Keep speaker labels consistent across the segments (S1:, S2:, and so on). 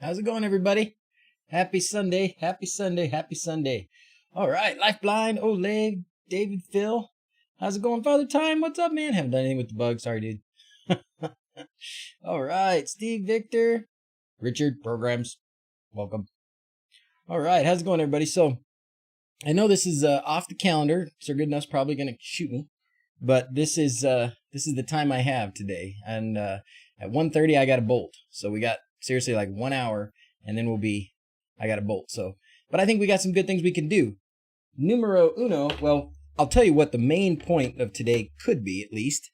S1: How's it going, everybody? Happy Sunday, happy Sunday, happy Sunday. All right, Lifeline, Oleg, David, Phil. How's it going, Father Time? What's up, man? Haven't done anything with the bug. Sorry, dude. All right, Steve, Victor, Richard, Programs. Welcome. All right, how's it going, everybody? So, I know this is off the calendar. Sir Goodnuff's probably going to shoot me. But this is the time I have today. And at 1:30, I got a bolt. So we got seriously like 1 hour, and then I got a bolt. So, but I think we got some good things we can do. Numero uno, well, I'll tell you what the main point of today could be, at least.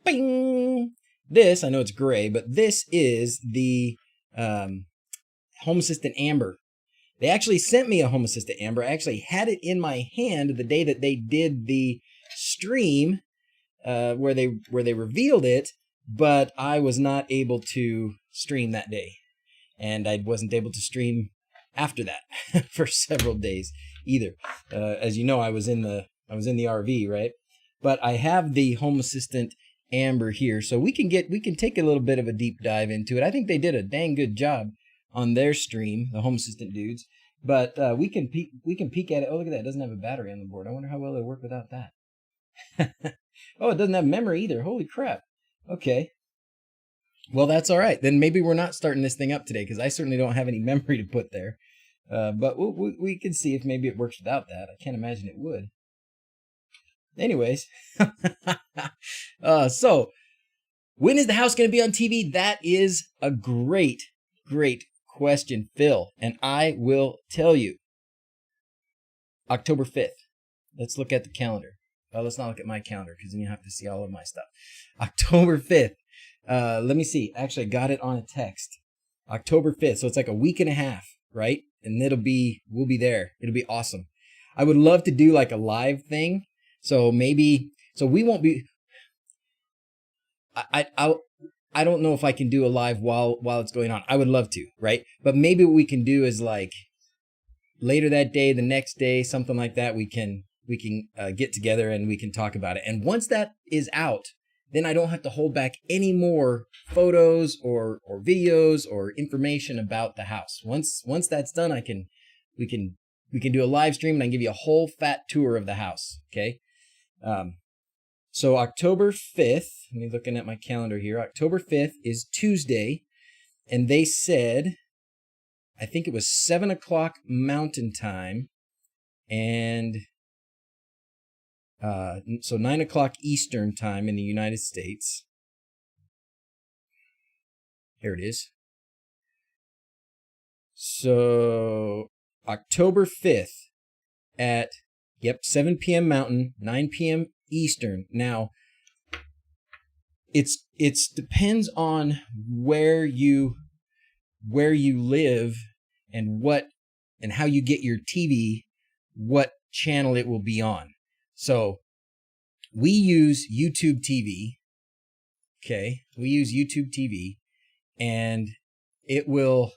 S1: Bing! This, I know it's gray, but this is the Home Assistant Amber. They actually sent me a Home Assistant Amber. I actually had it in my hand the day that they did the stream where they revealed it, but I was not able to stream that day, and I wasn't able to stream after that for several days either. As you know, I was in the RV, right? But I have the Home Assistant Amber here, so we can take a little bit of a deep dive into it. I think they did a dang good job on their stream, the Home Assistant dudes. But we can peek at it. Oh, look at that! It doesn't have a battery on the board. I wonder how well it'll work without that. Oh, it doesn't have memory either. Holy crap! Okay. Well, that's all right. Then maybe we're not starting this thing up today, because I certainly don't have any memory to put there. But we can see if maybe it works without that. I can't imagine it would. Anyways, so when is the house going to be on TV? That is a great question, Phil, and I will tell you. October 5th. Let's look at the calendar. Well, let's not look at my calendar, because then you have to see all of my stuff. October 5th. Let me see. Actually, I got it on a text. October 5th. So it's like a week and a half, right? And we'll be there. It'll be awesome. I would love to do like a live thing. So we won't be, I don't know if I can do a live while it's going on. I would love to, right? But maybe what we can do is like later that day, the next day, something like that. We can get together and we can talk about it. And once that is out, then I don't have to hold back any more photos or videos or information about the house. Once that's done, we can do a live stream and I can give you a whole fat tour of the house. Okay. So October 5th, let me looking at my calendar here. October 5th is Tuesday, and they said, I think it was 7 o'clock Mountain Time, and so 9 o'clock Eastern Time in the United States. Here it is. So October 5th at 7 p.m. Mountain, 9 p.m. Eastern. Now, it's depends on where you live and how you get your TV, what channel it will be on. So we use YouTube TV. Okay, we use YouTube TV, and it'll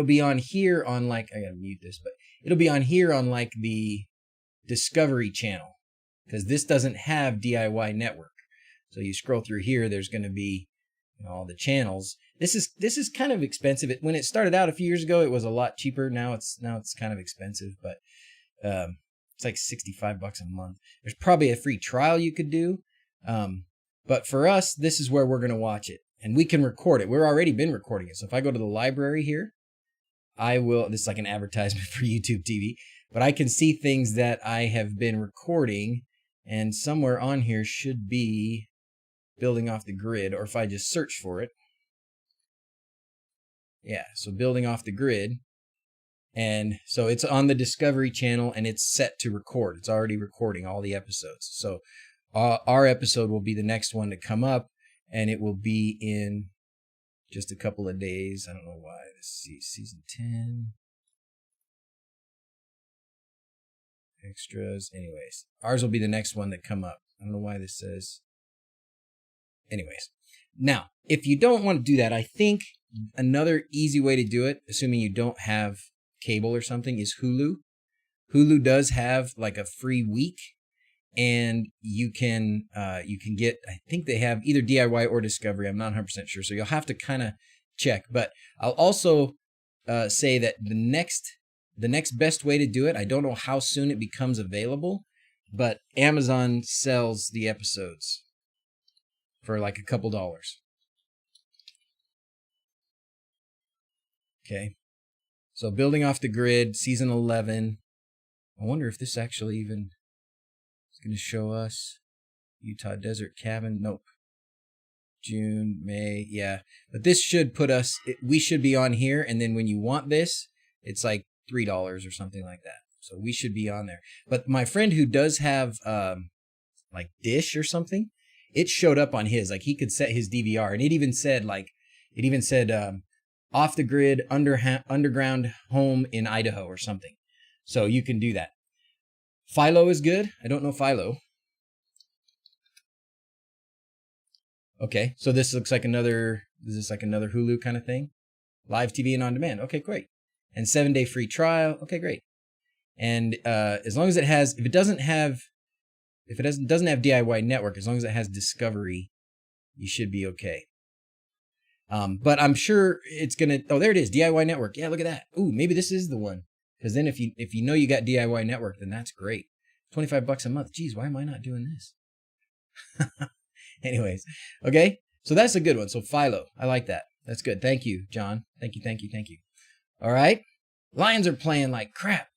S1: be on here on like, I gotta mute this, but it'll be on here on like the Discovery Channel, because this doesn't have DIY Network. So you scroll through here, there's going to be all the channels. This is kind of expensive. When it started out a few years ago, it was a lot cheaper. Now it's kind of expensive, but it's like $65 a month. There's probably a free trial you could do, but for us, this is where we're going to watch it, and we can record it. We're already been recording it. So if I go to the library here, this is like an advertisement for YouTube TV, but I can see things that I have been recording, and somewhere on here should be building off the grid, or if I just search for it. Yeah, so building off the grid. And so it's on the Discovery Channel, and it's set to record. It's already recording all the episodes. So our episode will be the next one to come up, and it will be in just a couple of days. I don't know why. Let's see, season 10. Extras. Anyways, ours will be the next one that come up. I don't know why this says. Anyways, now, if you don't want to do that, I think another easy way to do it, assuming you don't have cable or something, is Hulu. Hulu does have like a free week, and you can get, I think they have either DIY or Discovery. I'm not 100% sure, so you'll have to kind of check. But I'll also say that the next best way to do it, I don't know how soon it becomes available, but Amazon sells the episodes for like a couple dollars. Okay, so Building Off the Grid, season 11. I wonder if this actually even is going to show us Utah Desert Cabin. Nope. June, May, yeah. But this should put us, we should be on here, and then when you want this, it's like $3 or something like that. So we should be on there. But my friend who does have like Dish or something, it showed up on his. Like he could set his DVR, and it even said Off the Grid underground home in Idaho or something. So you can do that. Philo is good. I don't know Philo. Okay, so this looks like another, is this like another Hulu kind of thing? Live TV and on demand. Okay, great. And 7-day free trial. Okay, great. And as long as it has, if it doesn't have DIY network, as long as it has Discovery, you should be okay. But I'm sure it's gonna, oh, there it is, DIY network. Yeah, look at that. Ooh, maybe this is the one. Because then if you know you got DIY network, then that's great. $25 a month. Geez, why am I not doing this? Anyways, okay, so that's a good one. So Philo, I like that. That's good. Thank you, John. Thank you. All right, Lions are playing like crap.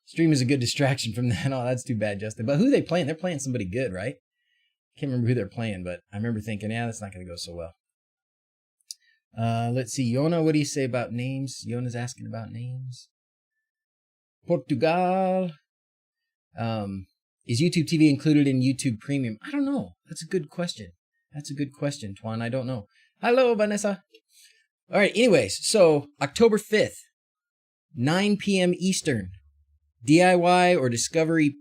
S1: Stream is a good distraction from that. Oh, that's too bad, Justin. But who are they playing? They're playing somebody good, right? Can't remember who they're playing, but I remember thinking, yeah, that's not going to go so well. Let's see, Yona, what do you say about names? Yona's asking about names. Portugal. Is YouTube TV included in YouTube Premium? I don't know. That's a good question. Tuan. I don't know. Hello, Vanessa. All right. Anyways, so October 5th, 9 p.m. Eastern, DIY or Discovery,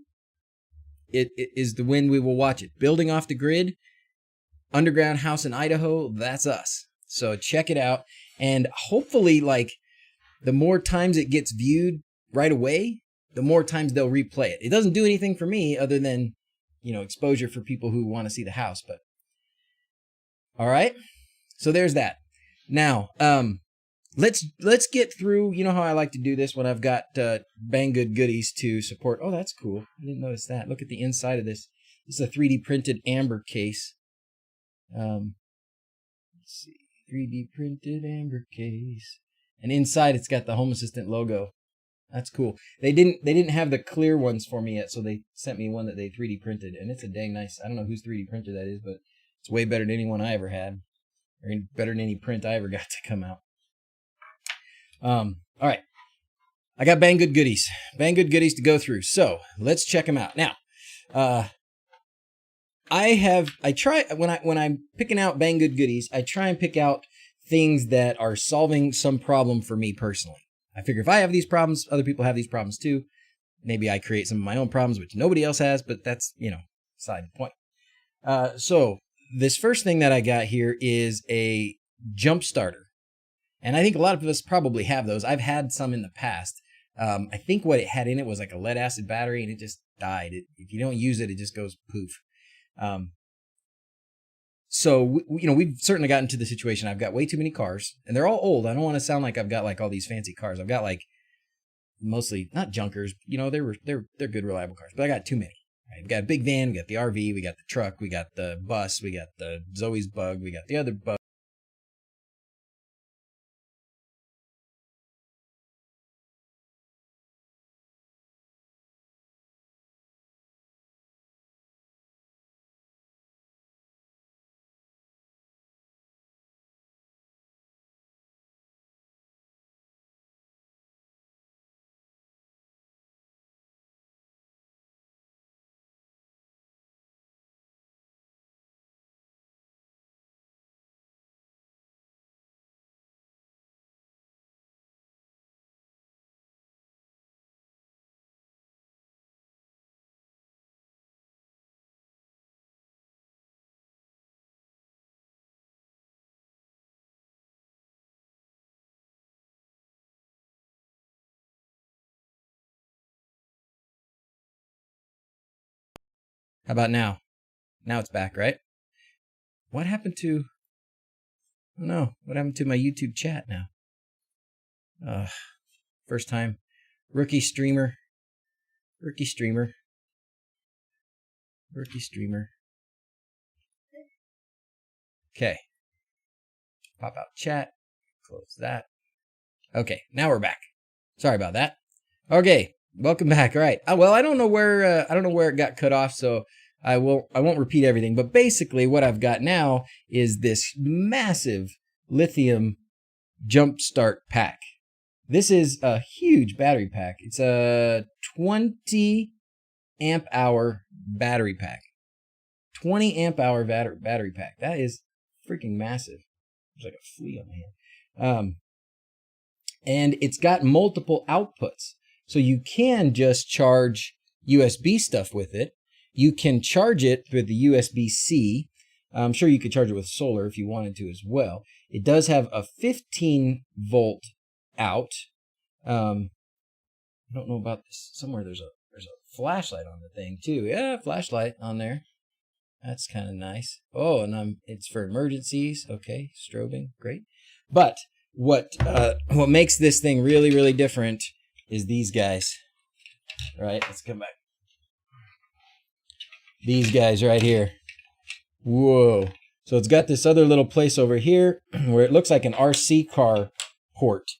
S1: it is the when we will watch it. Building Off the Grid, underground house in Idaho. That's us. So check it out. And hopefully, like, the more times it gets viewed right away, the more times they'll replay it. It doesn't do anything for me other than, exposure for people who want to see the house. But all right, so there's that. Now, let's get through. You know how I like to do this when I've got Banggood goodies to support. Oh, that's cool. I didn't notice that. Look at the inside of this. This is a 3D printed amber case. Let's see, 3D printed amber case, and inside it's got the Home Assistant logo. That's cool. They didn't have the clear ones for me yet, so they sent me one that they 3D printed, and it's a dang nice. I don't know whose 3D printer that is, but it's way better than any one I ever had, or better than any print I ever got to come out. All right, I got Bangood goodies to go through, so let's check them out now. I try when I'm picking out Bangood goodies, I try and pick out things that are solving some problem for me personally. I figure if I have these problems, other people have these problems too. Maybe I create some of my own problems, which nobody else has, but that's, side point. So this first thing that I got here is a JumpStarter. And I think a lot of us probably have those. I've had some in the past. I think what it had in it was like a lead acid battery, and it just died. If you don't use it, it just goes poof. So, we've certainly gotten to the situation. I've got way too many cars, and they're all old. I don't want to sound like I've got like all these fancy cars. I've got like mostly not junkers. They're good, reliable cars, but I got too many. Right? We've got a big van, we got the RV, we got the truck, we got the bus, we got the Zoe's Bug, we got the other bug. How about now? Now it's back, right? What happened to... I don't know. What happened to my YouTube chat now? First time. Rookie streamer. Okay. Pop out chat. Close that. Okay, now we're back. Sorry about that. Okay, welcome back. All right. Well, I don't know where it got cut off, so I won't repeat everything. But basically, what I've got now is this massive lithium JumpStart pack. This is a huge battery pack. It's a 20 amp hour battery pack. 20 amp hour battery pack. That is freaking massive. There's like a flea on my hand. And it's got multiple outputs. So you can just charge USB stuff with it. You can charge it with the USB-C. I'm sure you could charge it with solar if you wanted to as well. It does have a 15 volt out. I don't know about this. Somewhere there's a flashlight on the thing too. Yeah, flashlight on there. That's kind of nice. Oh, and it's for emergencies. Okay, strobing, great. But what makes this thing really, really different is these guys. All right, let's come back. These guys right here. Whoa. So it's got this other little place over here where it looks like an RC car port,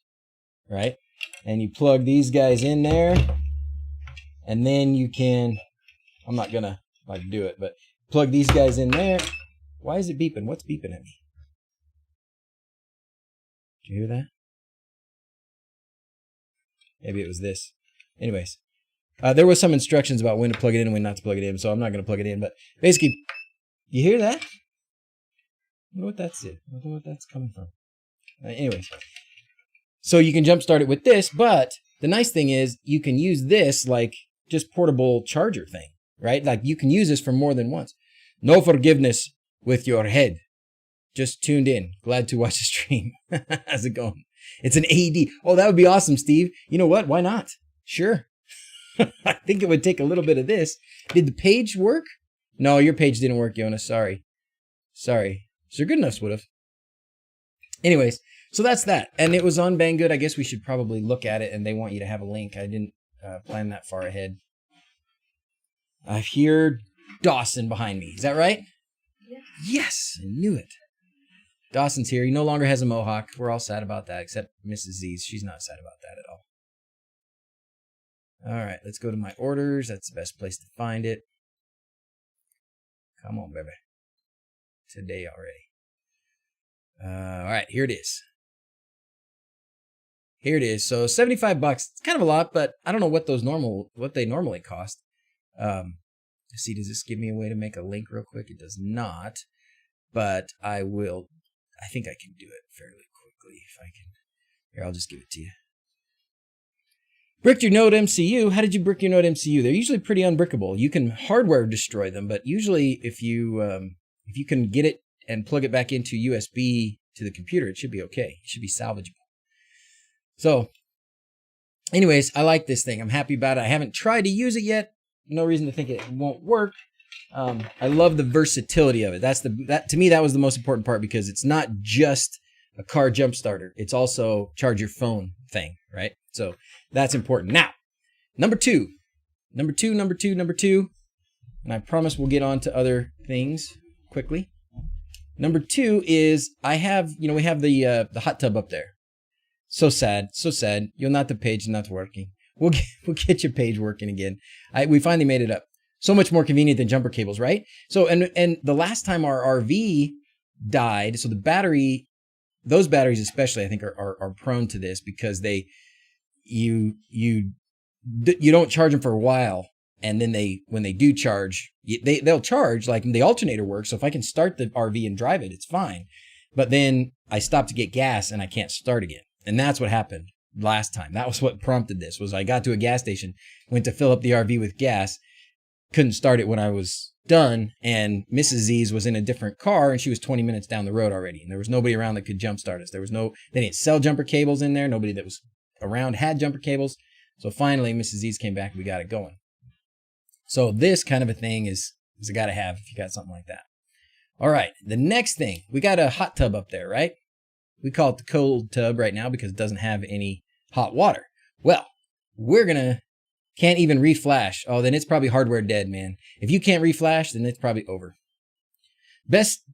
S1: right? And you plug these guys in there, and then you can, I'm not gonna do it, but plug these guys in there. Why is it beeping? What's beeping at me? Did you hear that? Maybe it was this. Anyways, there was some instructions about when to plug it in and when not to plug it in, so I'm not going to plug it in. But basically, you hear that? I wonder what that's it. I wonder what that's coming from. Anyways, so you can jumpstart it with this, but the nice thing is you can use this like just portable charger thing, right? Like you can use this for more than once. No forgiveness with your head. Just tuned in. Glad to watch the stream. How's it going? It's an AED. Oh, that would be awesome, Steve. You know what? Why not? Sure. I think it would take a little bit of this. Did the page work? No, your page didn't work, Jonas. Sorry. Sir Goodenough would have. Anyways, so that's that. And it was on Banggood. I guess we should probably look at it, and they want you to have a link. I didn't plan that far ahead. I hear Dawson behind me. Is that right? Yeah. Yes, I knew it. Dawson's here. He no longer has a mohawk. We're all sad about that, except Mrs. Z's. She's not sad about that at all. All right, let's go to my orders. That's the best place to find it. Come on, baby. Today already. All right, here it is. Here it is. So $75. It's kind of a lot, but I don't know what they normally cost. Let's see, does this give me a way to make a link real quick? It does not, but I will. I think I can do it fairly quickly if I can. Here, I'll just give it to you. Bricked your Node MCU. How did you brick your Node MCU? They're usually pretty unbrickable. You can hardware destroy them, but usually if you can get it and plug it back into USB to the computer, it should be okay. It should be salvageable. So, anyways, I like this thing. I'm happy about it. I haven't tried to use it yet. No reason to think it won't work. I love the versatility of it. To me, that was the most important part, because it's not just a car jump starter. It's also charge your phone thing, right? So that's important. Now, number two, and I promise we'll get on to other things quickly. Number two is we have the hot tub up there. So sad. You're not the page not working. We'll get your page working again. We finally made it up. So much more convenient than jumper cables, right? So and the last time our RV died, so the battery, those batteries especially, I think are prone to this, because you don't charge them for a while, and then when they do charge, they'll charge, like the alternator works. So if I can start the RV and drive it, it's fine. But then I stop to get gas and I can't start again. And that's what happened last time. That was what prompted this. Was I got to a gas station, went to fill up the RV with gas, couldn't start it when I was done, and Mrs. Z's was in a different car, and she was 20 minutes down the road already, and there was nobody around that could jumpstart us. They didn't sell jumper cables in there. Nobody that was around had jumper cables. So finally, Mrs. Z's came back and we got it going. So this kind of a thing is It's a gotta have if you got something like that. All right, the next thing, we got a hot tub up there, right? We call it the cold tub right now because it doesn't have any hot water. Well, can't even reflash. Oh, then it's probably hardware dead, man. If you can't reflash, then it's probably over. Best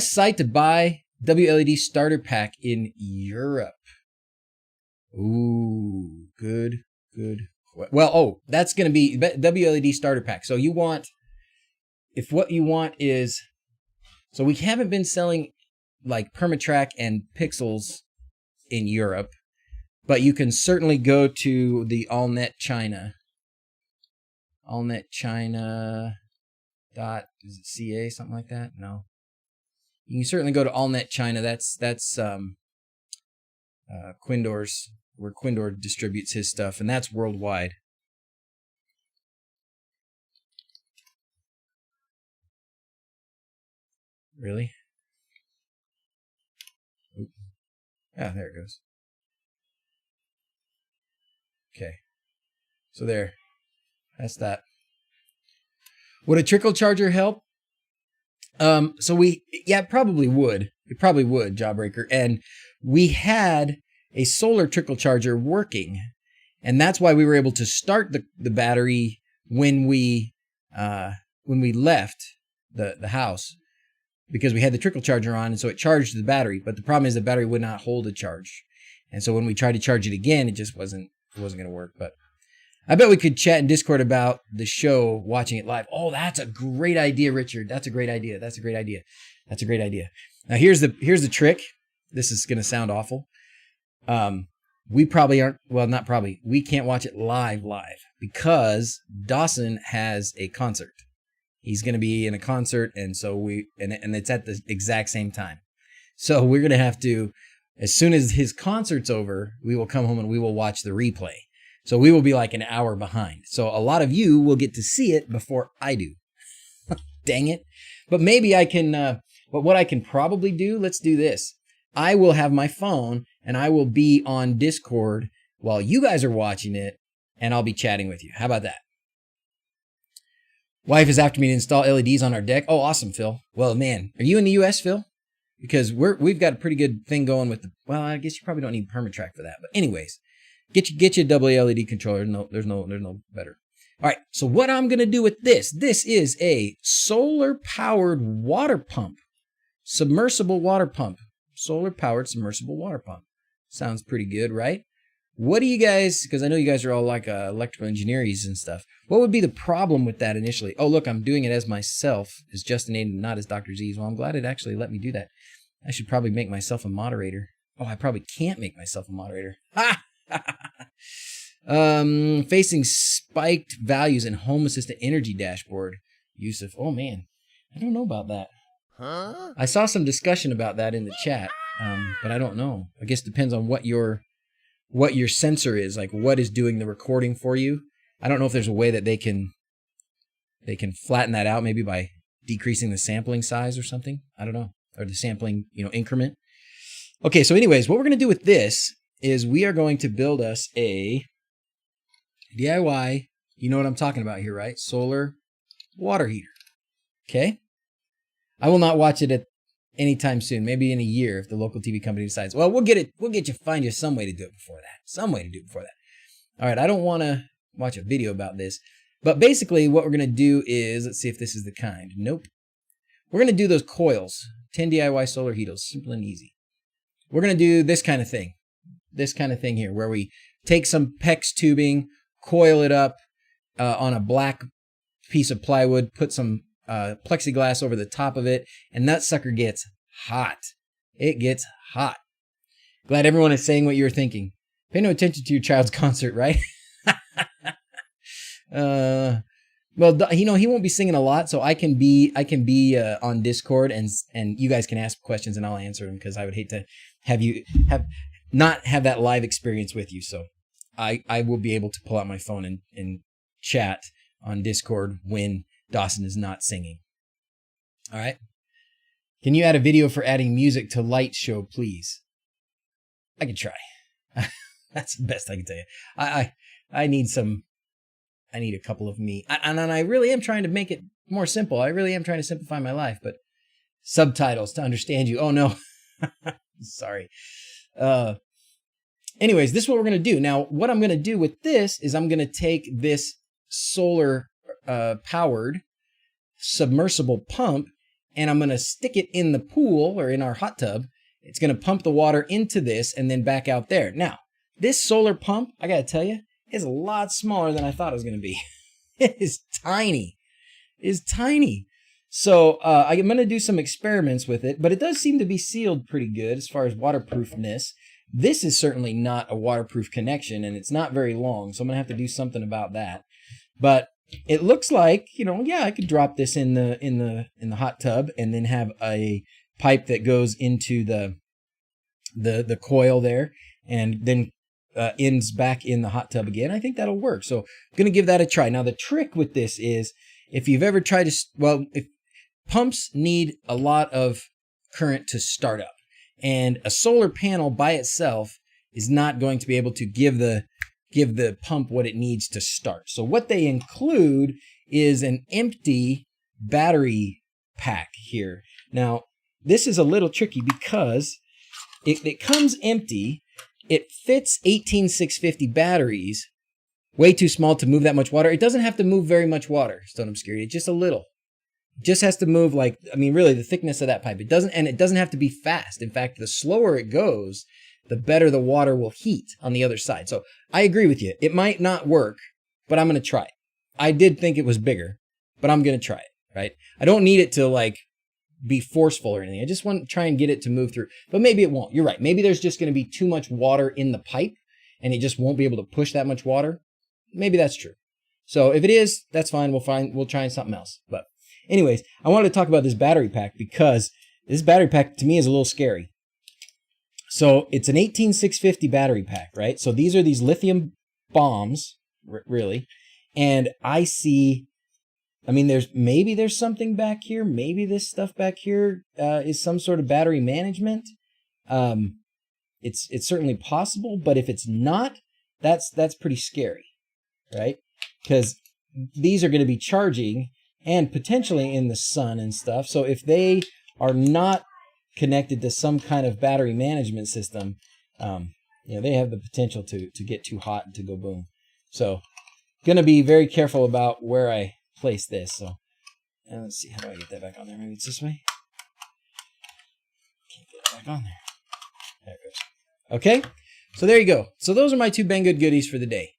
S1: site to buy WLED starter pack in Europe. Ooh, good. Well, that's going to be WLED starter pack. So what you want is, so we haven't been selling like PermaTrack and pixels in Europe, but you can certainly go to the AllNet China. .ca, something like that. No, you can certainly go to AllNet China. That's Quindor's, where Quindor distributes his stuff, and that's worldwide. Really? Oop. Ah, there it goes. Okay. So there. That's that. Would a trickle charger help? It probably would. It probably would, Jawbreaker. And we had a solar trickle charger working, and that's why we were able to start the battery when we left the house, because we had the trickle charger on, and so it charged the battery. But the problem is the battery would not hold a charge, and so when we tried to charge it again, it just wasn't going to work. But I bet we could chat in Discord about the show, watching it live. Oh, that's a great idea, Richard. That's a great idea. Now here's the trick. This is going to sound awful. We probably aren't, well, not probably. We can't watch it live because Dawson has a concert. He's going to be in a concert, and so and it's at the exact same time. So we're going to have to, as soon as his concert's over, we will come home and we will watch the replay. So we will be like an hour behind. So a lot of you will get to see it before I do. Dang it. But maybe I can, but what I can probably do, let's do this. I will have my phone and I will be on Discord while you guys are watching it, and I'll be chatting with you. How about that? Wife is after me to install LEDs on our deck. Oh, awesome, Phil. Well, man, are you in the US, Phil? Because we've got a pretty good thing going with well, I guess you probably don't need PermaTrack for that. But anyways, get you a double LED controller. No, there's no better. All right, so what I'm going to do with this is a solar-powered water pump, submersible water pump, solar-powered submersible water pump. Sounds pretty good, right? What do you guys, because I know you guys are all like electrical engineers and stuff, what would be the problem with that initially? Oh, look, I'm doing it as myself, as Justin Aiden, not as DrZzs. Well, I'm glad it actually let me do that. I should probably make myself a moderator. Oh, I probably can't make myself a moderator. Ha! Facing spiked values in Home Assistant energy dashboard. Yusuf, oh man, I don't know about that. Huh? I saw some discussion about that in the chat, but I don't know. I guess it depends on what your sensor is, like what is doing the recording for you. I don't know if there's a way that they can flatten that out, maybe by decreasing the sampling size or something. I don't know, or the sampling, increment. Okay, so anyways, what we're going to do with this is we are going to build us a DIY, you know what I'm talking about here, right? Solar water heater. Okay? I will not watch it at any time soon, maybe in a year if the local TV company decides, well, find you some way to do it before that. All right, I don't want to watch a video about this, but basically what we're going to do is, let's see if this is the kind. Nope. We're going to do those coils, 10 DIY solar heaters, simple and easy. We're going to do this kind of thing. This kind of thing here, where we take some PEX tubing, coil it up on a black piece of plywood, put some plexiglass over the top of it, and that sucker gets hot. It gets hot. Glad everyone is saying what you're thinking. Pay no attention to your child's concert, right? Well, he won't be singing a lot, so I can be on Discord, and you guys can ask questions and I'll answer them, because I would hate to not have that live experience with you. So I will be able to pull out my phone and chat on Discord when Dawson is not singing. All right. Can you add a video for adding music to light show, please? I can try. That's the best I can tell you. I need a couple of me. And I really am trying to make it more simple. I really am trying to simplify my life, but subtitles to understand you. Oh no. Sorry. Anyways, this is what we're going to do. Now, what I'm going to do with this is I'm going to take this solar powered submersible pump and I'm going to stick it in the pool or in our hot tub. It's going to pump the water into this and then back out there. Now, this solar pump, I got to tell you, is a lot smaller than I thought it was going to be. It is tiny. It is tiny. So I'm going to do some experiments with it, but it does seem to be sealed pretty good as far as waterproofness. This is certainly not a waterproof connection, and it's not very long, so I'm going to have to do something about that. But it looks like, you know, yeah, I could drop this in the hot tub and then have a pipe that goes into the coil there and then ends back in the hot tub again. I think that'll work. So I'm going to give that a try. Now, the trick with this is if you've ever tried to, well, if pumps need a lot of current to start up, and a solar panel by itself is not going to be able to give the pump what it needs to start. So what they include is an empty battery pack here. Now, this is a little tricky because it comes empty. It fits 18650 batteries, way too small to move that much water. It doesn't have to move very much water, Stone Obscurity. It's just a little. It just has to move like, I mean, really the thickness of that pipe. It doesn't have to be fast. In fact, the slower it goes, the better the water will heat on the other side. So I agree with you. It might not work, but I'm going to try it. I did think it was bigger, but I'm going to try it, right? I don't need it to like be forceful or anything. I just want to try and get it to move through, but maybe it won't. You're right. Maybe there's just going to be too much water in the pipe and it just won't be able to push that much water. Maybe that's true. So if it is, that's fine. We'll try something else. But anyways, I wanted to talk about this battery pack because this battery pack to me is a little scary. So it's an 18650 battery pack, right? So these are these lithium bombs, really. And I see, I mean, there's something back here. Maybe this stuff back here is some sort of battery management. It's certainly possible, but if it's not, that's pretty scary, right? Because these are going to be charging and potentially in the sun and stuff. So if they are not connected to some kind of battery management system, they have the potential to get too hot and to go boom. So going to be very careful about where I place this. So let's see, how do I get that back on there? Maybe it's this way. Can't get it back on there. There it goes. Okay, so there you go. So those are my two Banggood goodies for the day.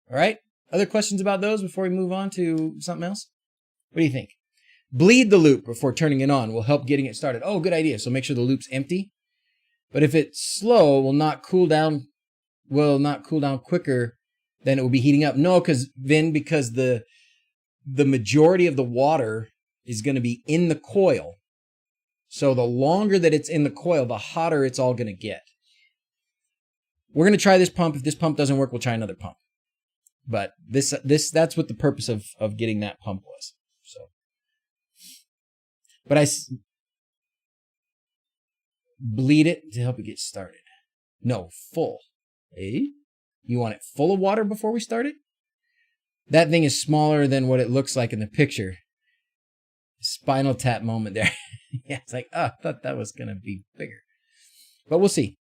S1: All right. Other questions about those before we move on to something else? What do you think? Bleed the loop before turning it on will help getting it started. Oh, good idea. So make sure the loop's empty. But if it's slow, will not cool down quicker than it will be heating up. No, because the majority of the water is going to be in the coil. So the longer that it's in the coil, the hotter it's all going to get. We're going to try this pump. If this pump doesn't work, we'll try another pump. But that's what the purpose of getting that pump was. So, but I bleed it to help it get started. No, full. Eh? You want it full of water before we start it? That thing is smaller than what it looks like in the picture. Spinal Tap moment there. Yeah, it's like, oh, I thought that was going to be bigger. But we'll see.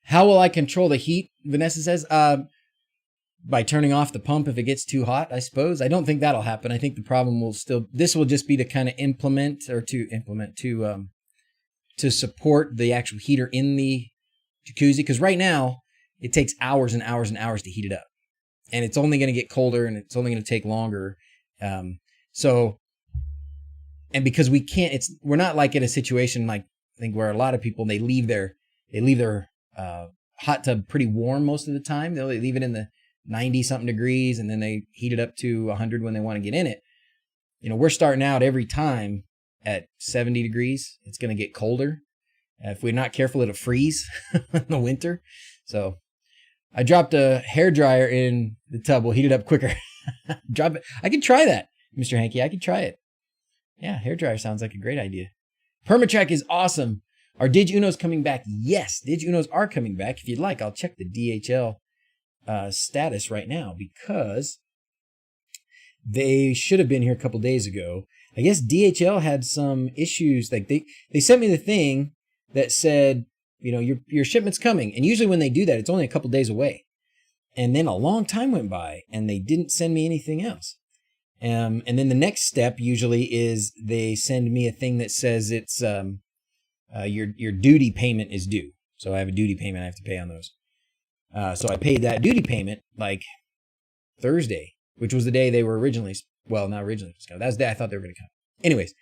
S1: How will I control the heat? Vanessa says, by turning off the pump if it gets too hot, I suppose. I don't think that'll happen. I think the problem will this will just be to kind of to support the actual heater in the jacuzzi. Because right now, it takes hours and hours and hours to heat it up. And it's only going to get colder and it's only going to take longer. And because we're not like in a situation like I think where a lot of people, they leave their hot tub pretty warm most of the time. They'll leave it in the 90 something degrees and then they heat it up to 100 when they want to get in it. We're starting out every time at 70 degrees. It's going to get colder. If we're not careful, it'll freeze in the winter. So I dropped a hairdryer in the tub. We'll heat it up quicker. Drop it. I could try that, Mr. Hanky. I could try it. Yeah, hairdryer sounds like a great idea. PermaTrack is awesome. Are DigUnos coming back? Yes, DigUnos are coming back. If you'd like, I'll check the DHL status right now because They should have been here a couple days ago. I guess DHL had some issues. Like they sent me the thing that said, your shipment's coming. And usually when they do that, it's only a couple days away. And then a long time went by and they didn't send me anything else. And then the next step usually is they send me a thing that says it's your duty payment is due. So I have a duty payment I have to pay on those. So I paid that duty payment like Thursday, which was the day they were originally, well, not originally, that was the day I thought they were going to come. Anyways,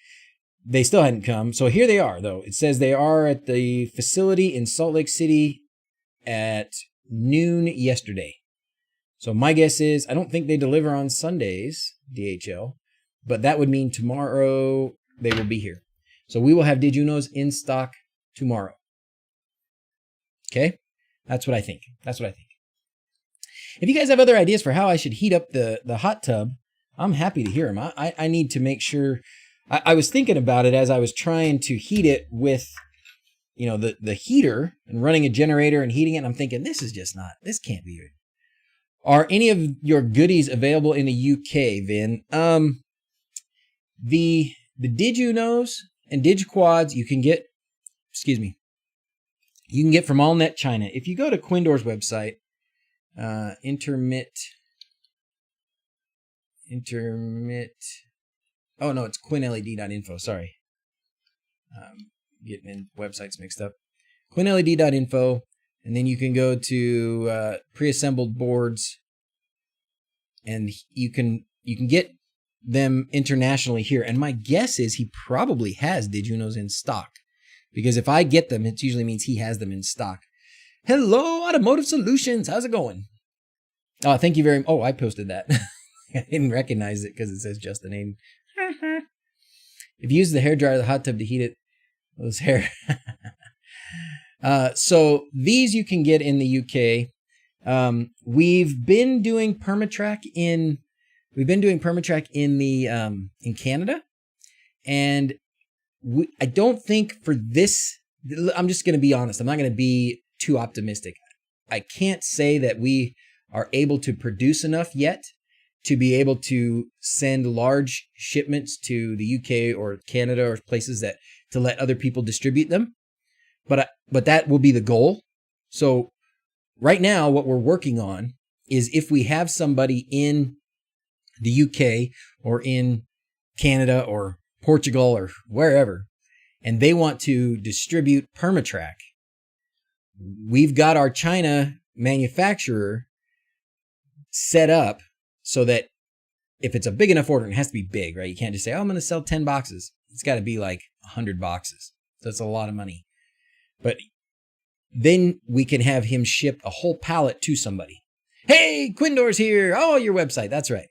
S1: they still hadn't come. So here they are, though. It says they are at the facility in Salt Lake City at noon yesterday. So my guess is, I don't think they deliver on Sundays, DHL, but that would mean tomorrow they will be here. So we will have Did You Knows in stock tomorrow. Okay? That's what I think. If you guys have other ideas for how I should heat up the hot tub, I'm happy to hear them. I need to make sure. I was thinking about it as I was trying to heat it with, the heater and running a generator and heating it. And I'm thinking, this can't be good. Are any of your goodies available in the UK, Vin? The Did You Knows and DigiQuads you can get, you can get from AllNet China. If you go to Quindor's website, oh no, it's quinled.info, sorry. Getting in websites mixed up. Quinled.info, and then you can go to pre-assembled boards, and you can get them internationally here. And my guess is he probably has Did You Knows in stock, because if I get them, it usually means he has them in stock. Hello, Automotive Solutions. How's it going? Oh, thank you very much. Oh, I posted that. I didn't recognize it because it says just the name. If you use the hairdryer or the hot tub to heat it, those hair. So these you can get in the UK. We've been doing PermaTrack in Canada, and I don't think for this. I'm just going to be honest. I'm not going to be too optimistic. I can't say that we are able to produce enough yet to be able to send large shipments to the UK or Canada or places to let other people distribute them. But that will be the goal. So right now, what we're working on is if we have somebody in the UK or in Canada or Portugal or wherever, and they want to distribute PermaTrack, we've got our China manufacturer set up so that if it's a big enough order, and it has to be big, right? You can't just say, I'm going to sell 10 boxes. It's got to be like 100 boxes. So it's a lot of money. But then we can have him ship a whole pallet to somebody. Hey, Quindor's here. Oh, your website. That's right.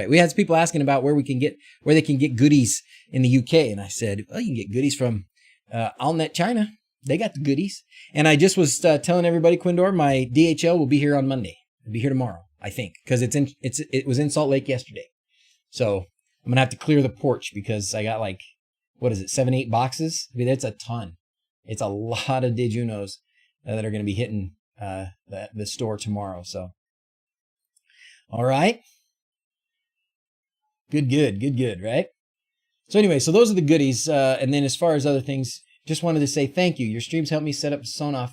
S1: We had some people asking about where they can get goodies in the UK. And I said, well, you can get goodies from AllNet China. They got the goodies. And I just was telling everybody, Quindor, my DHL will be here on Monday. It'll be here tomorrow, I think, because it was in Salt Lake yesterday. So I'm going to have to clear the porch because I got 7-8 boxes? I mean, that's a ton. It's a lot of Did You Knows that are going to be hitting the store tomorrow. So, all right. Good, right? So anyway, so those are the goodies. And then as far as other things, just wanted to say thank you. Your streams helped me set up Sonoff.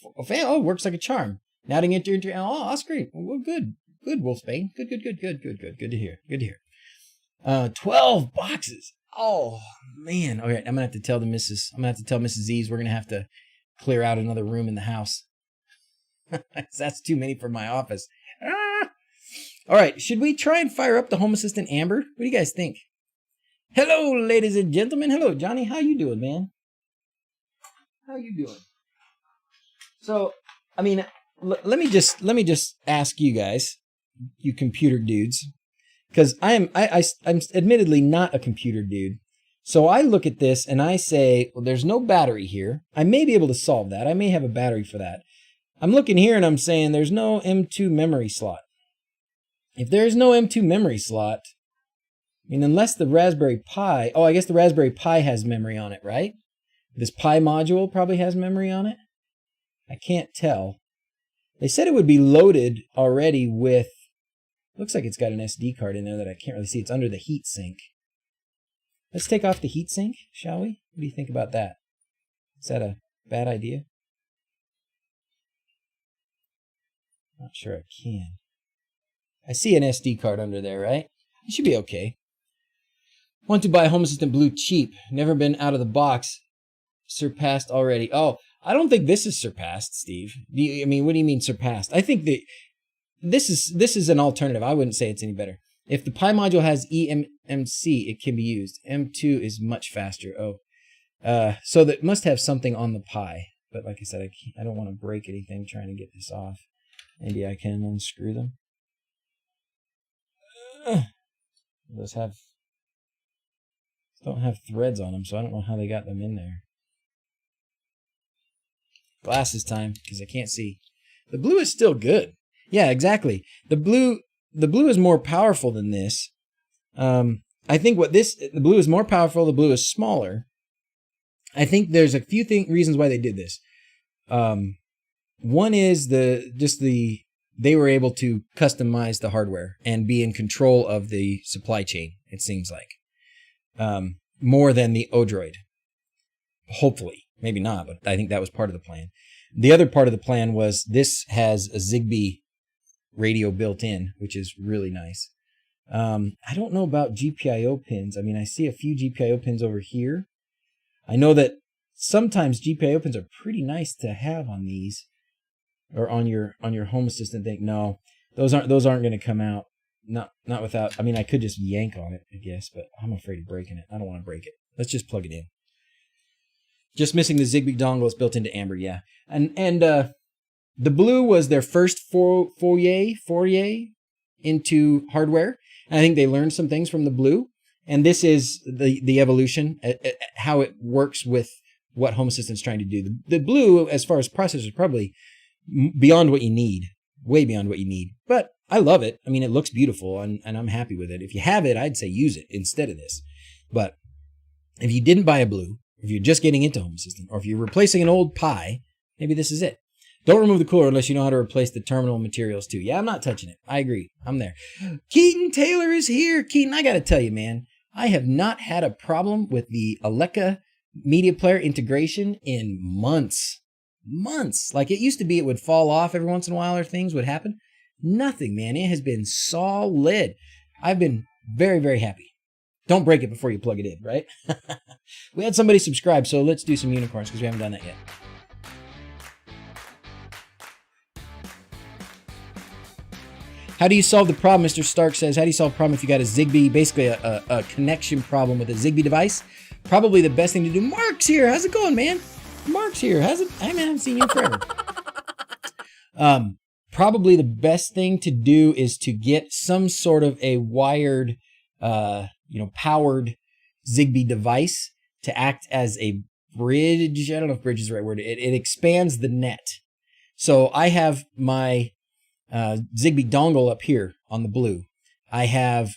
S1: Oh, works like a charm. Now to get your oh, that's great. Well, good, Wolfsbane. Good to hear. 12 boxes. Oh man. All right, I'm gonna have to tell Mrs. Z's we're gonna have to clear out another room in the house. That's too many for my office. All right, should we try and fire up the Home Assistant Amber? What do you guys think? Hello, ladies and gentlemen. Hello, Johnny. How you doing, man? How you doing? So, I mean, let me just ask you guys, you computer dudes, because I'm admittedly not a computer dude. So I look at this and I say, well, there's no battery here. I may be able to solve that. I may have a battery for that. I'm looking here and I'm saying there's no M2 memory slot. If there's no M2 memory slot, I mean, unless the Raspberry Pi, I guess the Raspberry Pi has memory on it, right? This Pi module probably has memory on it. I can't tell. They said it would be loaded already with Looks like it's got an SD card in there that I can't really see. It's under the heat sink. Let's take off the heat sink, shall we? What do you think about that? Is that a bad idea? Not sure I can. I see an SD card under there, right? It should be okay. Want to buy Home Assistant Blue cheap. Never been out of the box. Surpassed already. Oh, I don't think this is surpassed, Steve. I mean, what do you mean surpassed? I think that this is an alternative. I wouldn't say it's any better. If the Pi module has eMMC, it can be used. M2 is much faster. Oh, so that must have something on the Pi. But like I said, I don't want to break anything trying to get this off. Maybe I can unscrew them. Those don't have threads on them, so I don't know how they got them in there. Glasses time, because I can't see. The blue is still good. Yeah, exactly. The blue is more powerful than this. I think the blue is more powerful. The blue is smaller. I think there's a few reasons why they did this. One is they were able to customize the hardware and be in control of the supply chain. It seems like more than the Odroid. Hopefully, maybe not, but I think that was part of the plan. The other part of the plan was this has a Zigbee radio built in, which is really nice. I don't know about GPIO pins. I mean, I see a few GPIO pins over here. I know that sometimes GPIO pins are pretty nice to have on these, or on your Home Assistant thing. No, those aren't going to come out. Not without. I mean, I could just yank on it, I guess, but I'm afraid of breaking it. I don't want to break it. Let's just plug it in. Just missing the Zigbee dongle. It's built into Amber, yeah. And the blue was their first foray into hardware. And I think they learned some things from the blue. And this is the evolution, how it works with what Home Assistant's trying to do. The blue, as far as processors, probably beyond what you need, way beyond what you need. But I love it. I mean, it looks beautiful, and I'm happy with it. If you have it, I'd say use it instead of this. But if you didn't buy a blue, if you're just getting into Home Assistant, or if you're replacing an old Pi, maybe this is it. Don't remove the cooler unless you know how to replace the terminal materials too. Yeah, I'm not touching it. I agree. I'm there. Keaton Taylor is here. Keaton, I got to tell you, man, I have not had a problem with the Alexa media player integration in months. Months. Like it used to be, it would fall off every once in a while or things would happen. Nothing, man. It has been solid. I've been very, very happy. Don't break it before you plug it in, right? We had somebody subscribe, so let's do some unicorns because we haven't done that yet. How do you solve the problem? Mr. Stark says, how do you solve the problem if you got a Zigbee, basically a connection problem with a Zigbee device? Probably the best thing to do. Mark's here. How's it going, man? Mark's here. How's it? I haven't seen you in forever. Probably the best thing to do is to get some sort of a wired, powered Zigbee device to act as a bridge. I don't know if bridge is the right word. It expands the net. So I have my Zigbee dongle up here on the blue. I have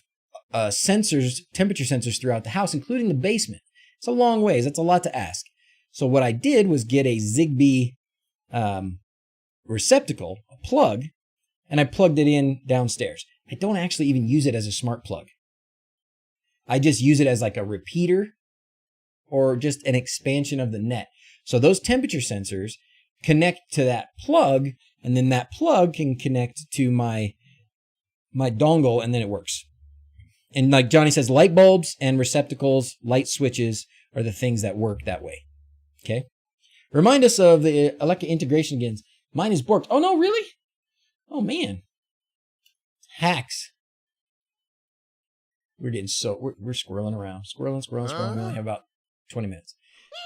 S1: temperature sensors throughout the house, including the basement. It's a long ways. That's a lot to ask. So what I did was get a Zigbee receptacle, a plug, and I plugged it in downstairs. I don't actually even use it as a smart plug. I just use it as like a repeater or just an expansion of the net. So those temperature sensors connect to that plug, and then that plug can connect to my dongle, and then it works. And like Johnny says, light bulbs and receptacles, light switches are the things that work that way. Okay? Remind us of the Alexa integration again. Mine is borked. Oh, no, really? Oh, man. Hacks. We're squirreling around. Squirreling. We only have about 20 minutes.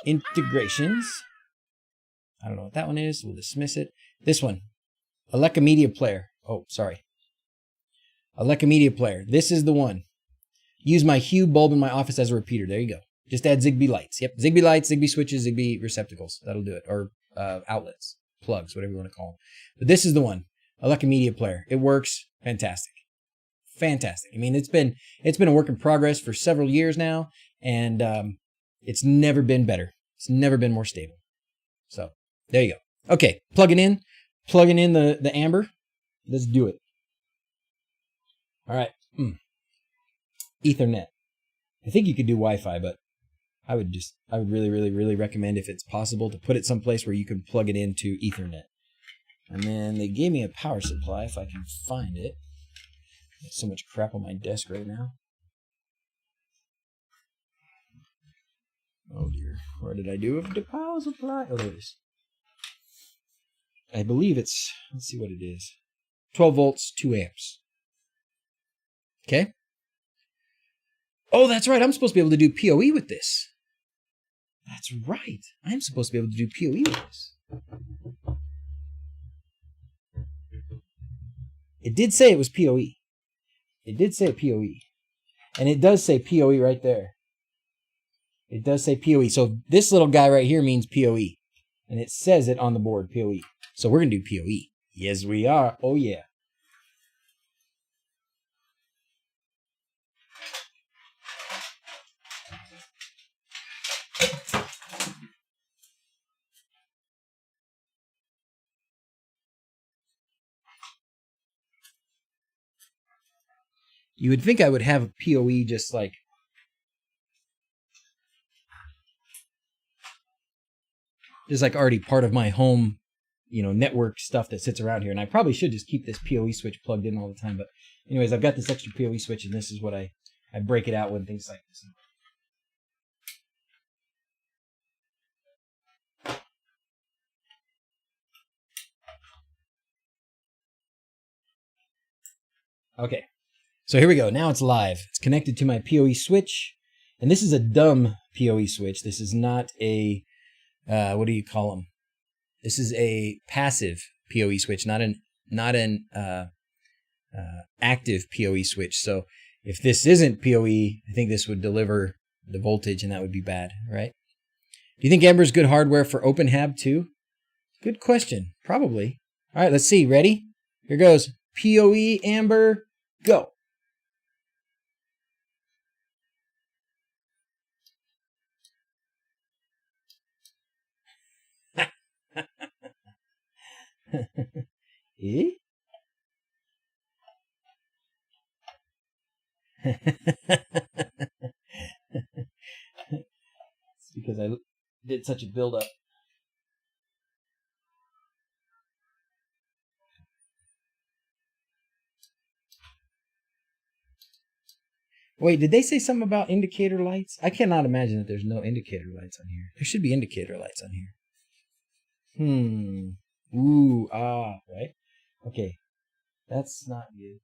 S1: Integrations. I don't know what that one is. We'll dismiss it. This one. Alexa Media Player. Oh, sorry. Alexa Media Player. This is the one. Use my Hue bulb in my office as a repeater. There you go. Just add Zigbee lights. Yep. Zigbee lights, Zigbee switches, Zigbee receptacles. That'll do it. Or outlets. Plugs, whatever you want to call them. But this is the one. Alexa Media Player. It works. Fantastic. Fantastic. I mean, it's been a work in progress for several years now, and it's never been better. It's never been more stable. So there you go. Okay, plugging in the Amber. Let's do it. All right. Ethernet. I think you could do Wi-Fi, but I would really, really, really recommend, if it's possible, to put it someplace where you can plug it into Ethernet. And then they gave me a power supply, if I can find it. There's so much crap on my desk right now. Oh dear. What did I do with the power supply? Oh, there it is. I believe it's, let's see what it is. 12 volts, 2 amps. Okay. Oh, that's right. I'm supposed to be able to do PoE with this. That's right. I'm supposed to be able to do PoE with this. It did say it was PoE. It did say PoE. And it does say PoE right there. It does say PoE. So this little guy right here means PoE. And it says it on the board, PoE. So we're going to do PoE. Yes, we are. Oh, yeah. You would think I would have a PoE just like already part of my home, network stuff that sits around here. And I probably should just keep this PoE switch plugged in all the time. But anyways, I've got this extra PoE switch, and this is what I break it out when things like this. Okay, so here we go. Now it's live. It's connected to my PoE switch. And this is a dumb PoE switch. This is not a, what do you call them? This is a passive PoE switch, not an active PoE switch. So if this isn't PoE, I think this would deliver the voltage, and that would be bad, right? Do you think Amber's good hardware for OpenHab too? Good question. Probably. All right, let's see. Ready? Here goes. PoE, Amber, go. Eh? It's because I did such a build-up. Wait, did they say something about indicator lights? I cannot imagine that there's no indicator lights on here. There should be indicator lights on here. Ooh, ah, right? Okay. That's not good.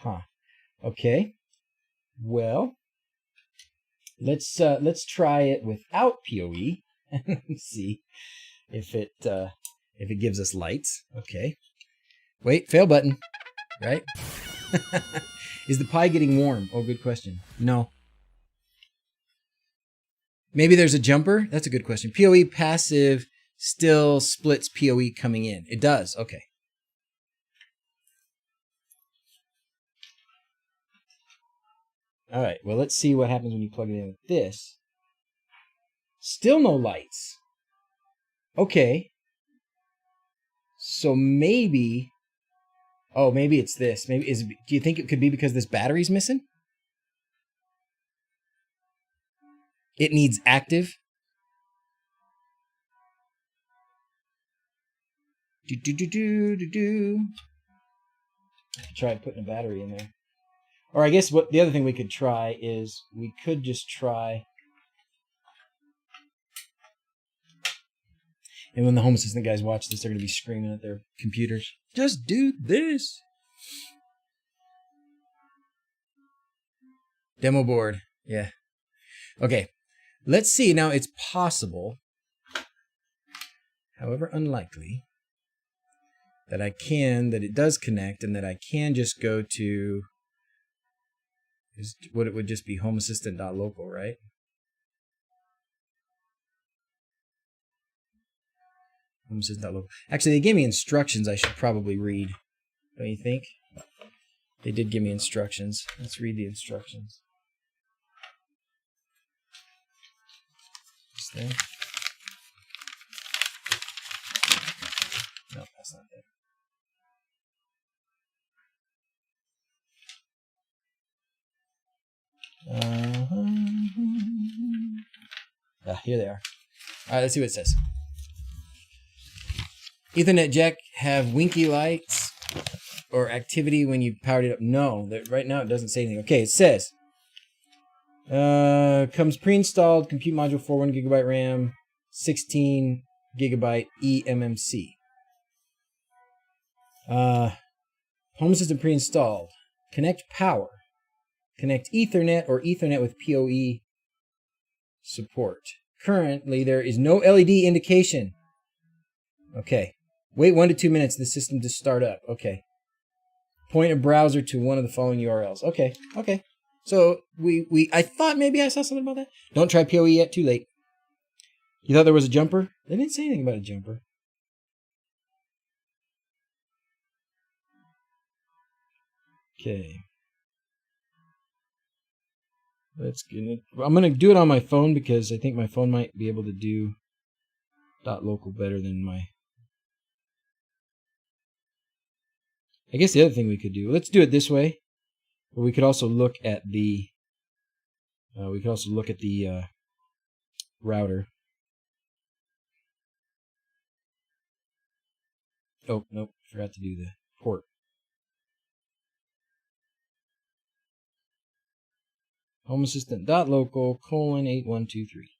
S1: Huh. Okay. Well, let's try it without PoE and see if it gives us lights. Okay. Wait, fail button. Right? Is the pie getting warm? Oh, good question. No. Maybe there's a jumper? That's a good question. PoE passive still splits PoE coming in. It does. Okay. All right. Well, let's see what happens when you plug it in with this. Still no lights. Okay. So maybe... Oh, maybe it's this. Do you think it could be because this battery's missing? It needs active. Try putting a battery in there. Or I guess the other thing we could try is we could just try. And when the Home Assistant guys watch this, they're going to be screaming at their computers. Just do this. Demo board. Yeah. Okay. Let's see. Now, it's possible, however unlikely, that it does connect, and that I can just go to what it would just be homeassistant.local, right? Homeassistant.local. Actually, they gave me instructions I should probably read. Don't you think? They did give me instructions. Let's read the instructions. There. No, that's not that. Here they are. All right, let's see what it says. Ethernet jack have winky lights or activity when you powered it up? No, right now it doesn't say anything. Okay, it says comes pre-installed compute module for 1 GB RAM, 16 GB eMMC. Home Assistant pre-installed. Connect power. Connect Ethernet or Ethernet with PoE support. Currently, there is no LED indication. Okay. Wait 1 to 2 minutes for the system to start up. Okay. Point a browser to one of the following URLs. Okay. Okay. So I thought maybe I saw something about that. Don't try PoE yet. Too late. You thought there was a jumper? They didn't say anything about a jumper. Okay. Let's get it. I'm gonna do it on my phone because I think my phone might be able to do .local better than my. I guess the other thing we could do. Let's do it this way, but we could also look at the. Router. Oh nope, forgot to do the port. Home Assistant .local :8123.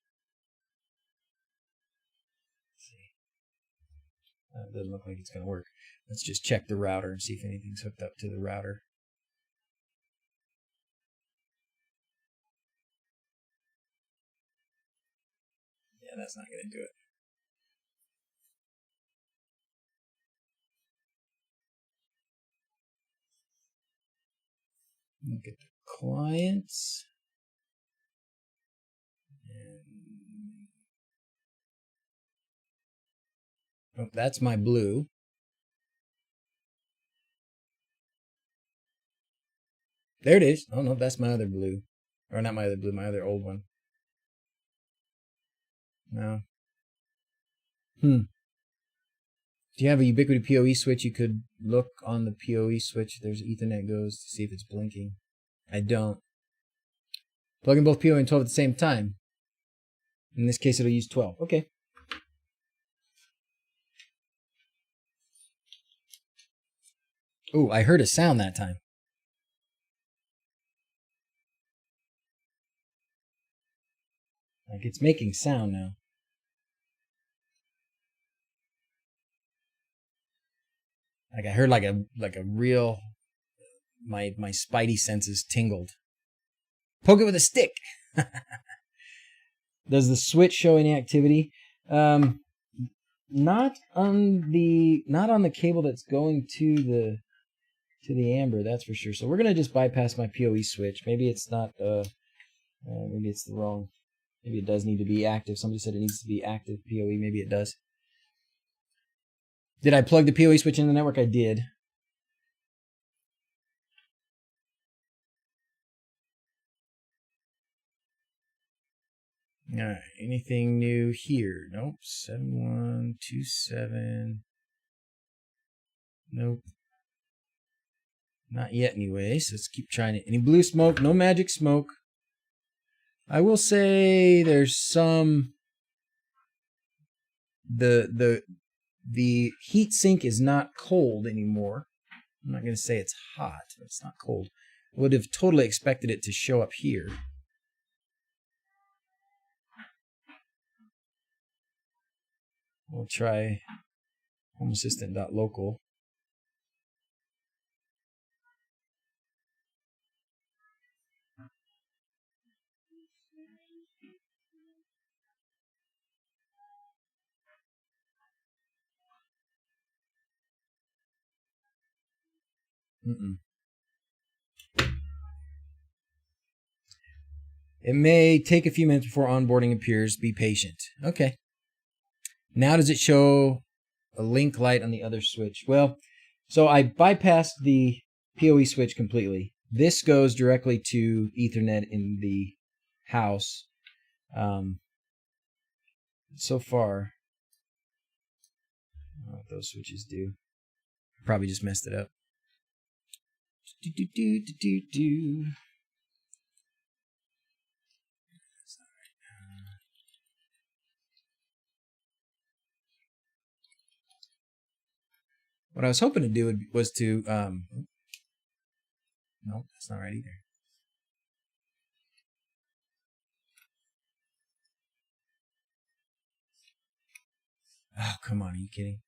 S1: That doesn't look like it's going to work. Let's just check the router and see if anything's hooked up to the router. Yeah, that's not going to do it. Look at the clients. Oh, that's my blue. There it is. Oh no, that's my other blue. Or not my other blue, my other old one. No. Do you have a Ubiquiti PoE switch? You could look on the PoE switch. There's Ethernet goes to see if it's blinking. I don't. Plug in both PoE and 12 at the same time. In this case, it'll use 12. Okay. Oh, I heard a sound that time. Like it's making sound now. Like I heard like a real my spidey senses tingled. Poke it with a stick. Does the switch show any activity? Not on the cable that's going to the Amber, that's for sure. So we're gonna just bypass my PoE switch. Maybe it's not. Maybe it's the wrong. Maybe it does need to be active. Somebody said it needs to be active PoE. Maybe it does. Did I plug the PoE switch in the network? I did. All right. Anything new here? Nope. 7127. Nope. Not yet anyway, so let's keep trying it. Any blue smoke? No magic smoke. I will say there's some... The heat sink is not cold anymore. I'm not going to say it's hot. It's not cold. I would have totally expected it to show up here. We'll try Home Assistant.local. It may take a few minutes before onboarding appears. Be patient. Okay. Now does it show a link light on the other switch? Well, so I bypassed the PoE switch completely. This goes directly to Ethernet in the house. So far, those switches do. Probably just messed it up. What I was hoping to do was to, no, that's not right either. Oh, come on, are you kidding?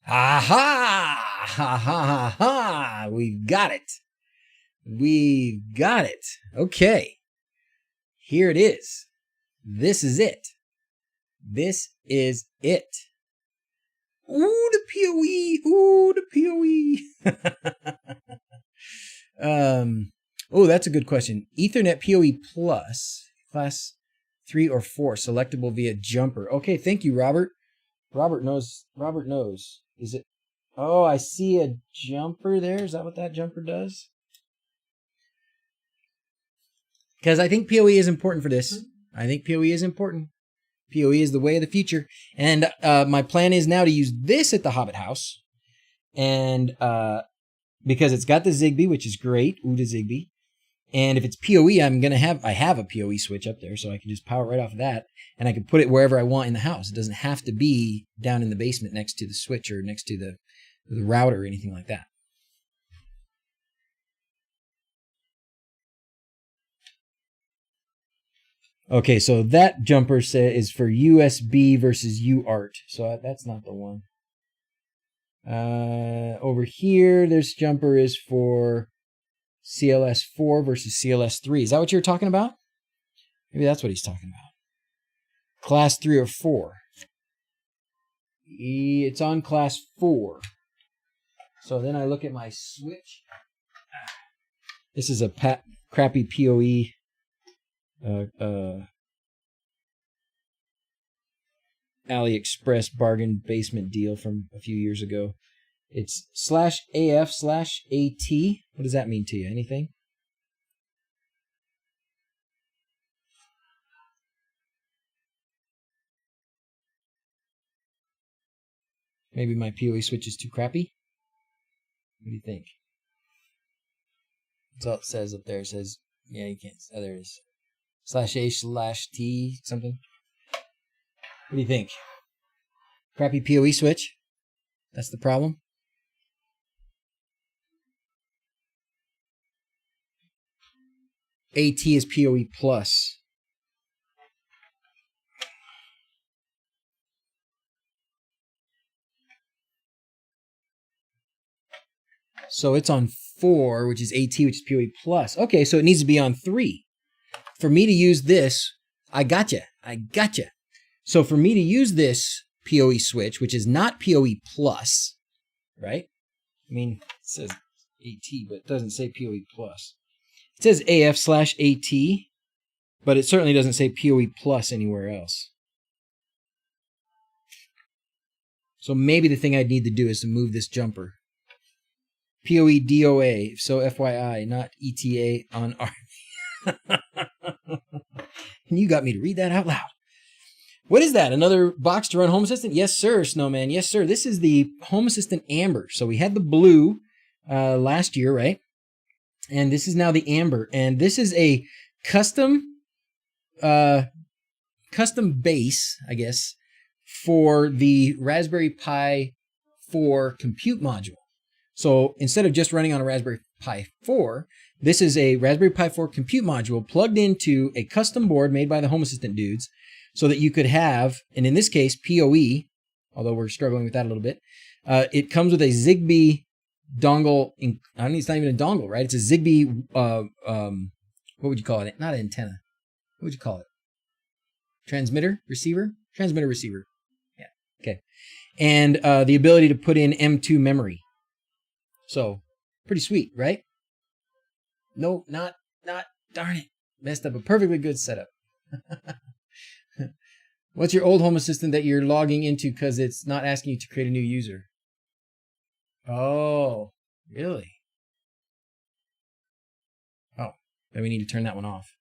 S1: Aha! Ha ha ha ha! We've got it. We've got it. Okay. Here it is. This is it. This is it. Ooh, the PoE. Ooh, the PoE. Oh, that's a good question. Ethernet PoE Plus, class 3 or 4, selectable via jumper. Okay, thank you, Robert. Robert knows. Robert knows. Is it? Oh, I see a jumper there. Is that what that jumper does? Because I think PoE is important for this. I think PoE is important. PoE is the way of the future. And my plan is now to use this at the Hobbit house. And because it's got the Zigbee, which is great. Ooh, the Zigbee. And if it's PoE, I have a PoE switch up there, so I can just power right off of that. And I can put it wherever I want in the house. It doesn't have to be down in the basement next to the switch or next to the router or anything like that. Okay, so that jumper is for USB versus UART. So that's not the one. Over here, this jumper is for CLS4 versus CLS3. Is that what you're talking about? Maybe that's what he's talking about. Class 3 or 4. It's on class 4. So then I look at my switch. This is a crappy PoE AliExpress bargain basement deal from a few years ago. It's /AF/AT. What does that mean to you? Anything? Maybe my PoE switch is too crappy? What do you think? That's all it says up there. It says, yeah, you can't. Oh, there it is. /A/T something. What do you think? Crappy PoE switch? That's the problem? AT is PoE plus. So it's on 4, which is AT, which is PoE plus. Okay, so it needs to be on 3. For me to use this, I gotcha. So for me to use this PoE switch, which is not PoE plus, right? I mean, it says AT, but it doesn't say PoE plus. It says AF/AT, but it certainly doesn't say PoE plus anywhere else. So maybe the thing I'd need to do is to move this jumper. PoE DOA, so FYI, not ETA on R. And you got me to read that out loud. What is that? Another box to run Home Assistant? Yes, sir, Snowman. Yes, sir. This is the Home Assistant Amber. So we had the blue last year, right? And this is now the Amber. And this is a custom base, I guess, for the Raspberry Pi 4 compute module. So instead of just running on a Raspberry Pi 4, this is a Raspberry Pi 4 compute module plugged into a custom board made by the Home Assistant dudes so that you could have, and in this case, PoE, although we're struggling with that a little bit. It comes with a Zigbee dongle. I mean, it's not even a dongle, right? It's a Zigbee, what would you call it? Not an antenna. What would you call it? Transmitter? Receiver? Transmitter receiver. Yeah, okay. And the ability to put in M2 memory. So, pretty sweet, right? No, not, darn it. Messed up a perfectly good setup. What's your old Home Assistant that you're logging into because it's not asking you to create a new user? Oh, really? Oh, then we need to turn that one off.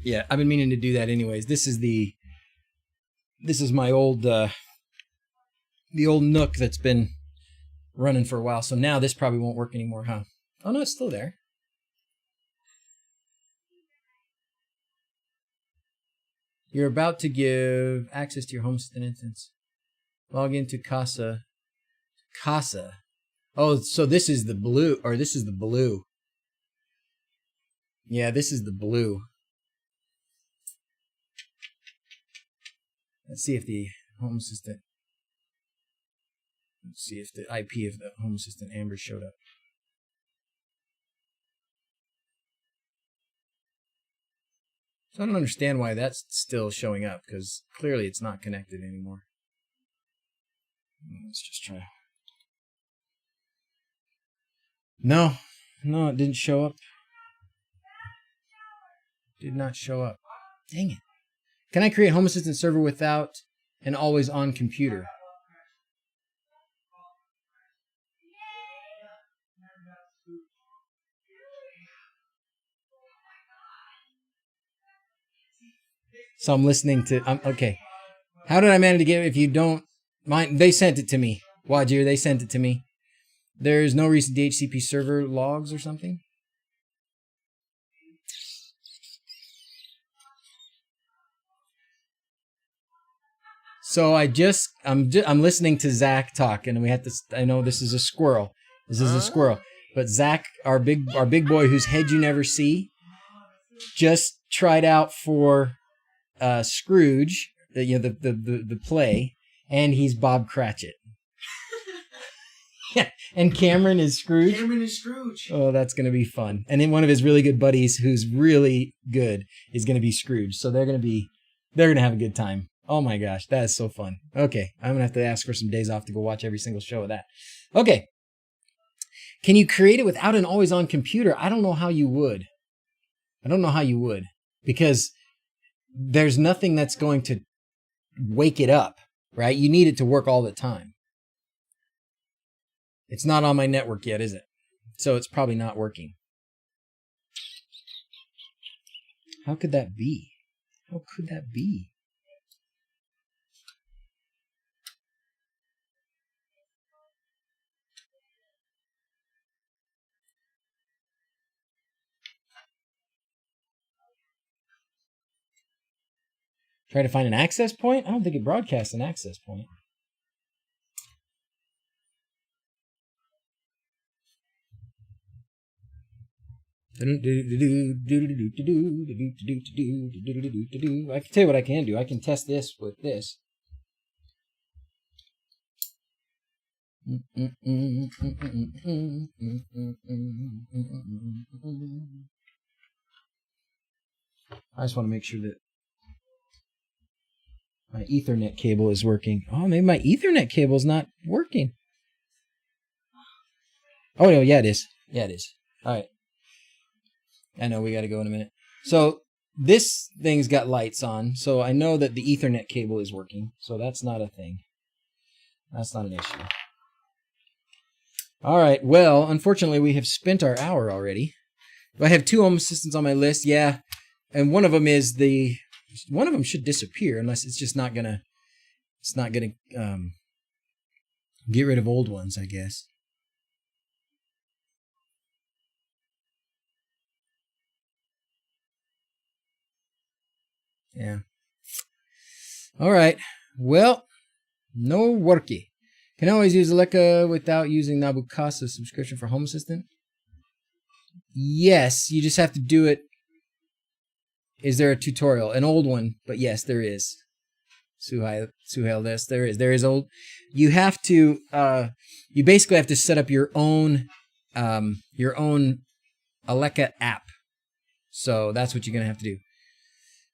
S1: Yeah, I've been meaning to do that anyways. This is my old the old Nook that's been running for a while. So now this probably won't work anymore, huh? Oh no, it's still there. You're about to give access to your home assistant instance. Log into Casa. Casa. Oh, so this is the blue, or this is the blue. Yeah, this is the blue. Let's see if the home assistant. Let's see if the IP of the home assistant Amber showed up. So I don't understand why that's still showing up, because clearly it's not connected anymore. Let's just try. No, it didn't show up. Did not show up. Dang it. Can I create home assistant server without an always on computer? So I'm listening to, okay. How did I manage to get it if you don't mind? They sent it to me. Wajir, they sent it to me. There's no recent DHCP server logs or something? So I'm listening to Zach talk, and we had this. I know this is a squirrel. But Zach, our big boy, whose head you never see, just tried out for Scrooge, the play, and he's Bob Cratchit. Yeah, and Cameron is Scrooge. Oh, that's gonna be fun. And then one of his really good buddies, who's really good, is gonna be Scrooge. So they're gonna have a good time. Oh my gosh, that is so fun. Okay, I'm gonna have to ask for some days off to go watch every single show of that. Okay. Can you create it without an always-on computer? I don't know how you would. Because there's nothing that's going to wake it up, right? You need it to work all the time. It's not on my network yet, is it? So it's probably not working. How could that be? Try to find an access point? I don't think it broadcasts an access point. I can tell you what I can do. I can test this with this. I just want to make sure that my Ethernet cable is working. Oh, maybe my Ethernet cable is not working. Oh, no, yeah, it is. All right. I know, we got to go in a minute. So this thing's got lights on, so I know that the Ethernet cable is working. So that's not a thing. That's not an issue. All right. Well, unfortunately, we have spent our hour already. I have 2 home assistants on my list. Yeah. And one of them should disappear unless it's just not gonna get rid of old ones, I guess. Yeah. All right. Well, no worky. Can always use Alexa without using Nabucasa's subscription for Home Assistant? Yes, you just have to do it. Is there a tutorial? An old one, but yes, there is. Suhail, yes, there is. There is old. You have to. You basically have to set up your own Alexa app. So that's what you're gonna have to do.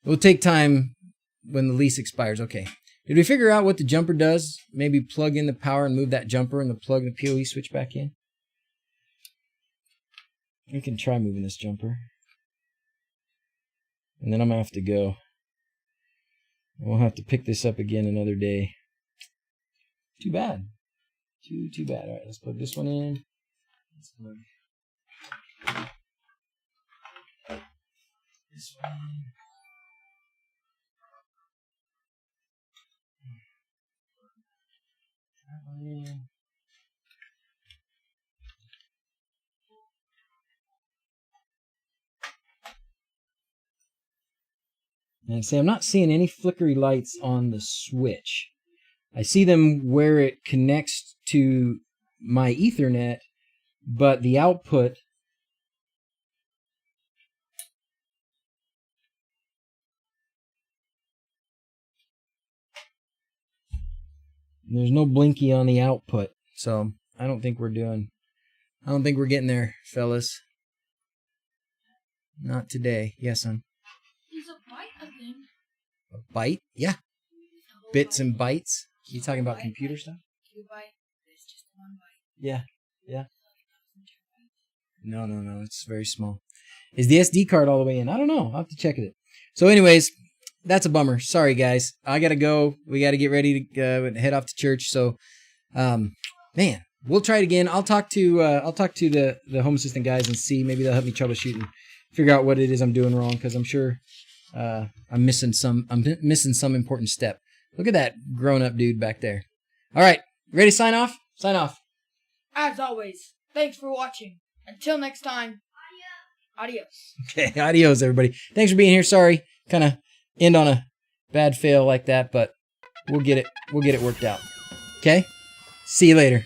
S1: It will take time when the lease expires. Okay. Did we figure out what the jumper does? Maybe plug in the power and move that jumper and plug the PoE switch back in? We can try moving this jumper. And then I'm going to have to go. We'll have to pick this up again another day. Too bad. Too bad. All right, let's plug this one in. This one. This one. That one. And see, I'm not seeing any flickery lights on the switch. I see them where it connects to my Ethernet, but the output there's no blinky on the output. So I don't think we're getting there, fellas. Not today. Yes, son.
S2: There's a byte, I think.
S1: A byte? Yeah. Bits and bytes. You talking about computer stuff?
S2: 2 byte. It's just 1 byte.
S1: Yeah. Yeah. No. It's very small. Is the SD card all the way in? I don't know. I'll have to check it. So anyways, that's a bummer. Sorry, guys. I got to go. We got to get ready to head off to church. So, man, we'll try it again. I'll talk to the Home Assistant guys and see. Maybe they'll help me troubleshoot and figure out what it is I'm doing wrong, because I'm sure I'm missing some important step. Look at that grown-up dude back there. All right. Ready to sign off? Sign off.
S2: As always, thanks for watching. Until next time, adios.
S1: Okay, adios, everybody. Thanks for being here. Sorry, kind of end on a bad fail like that, but we'll get it worked out. Okay? See you later.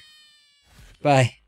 S1: Bye.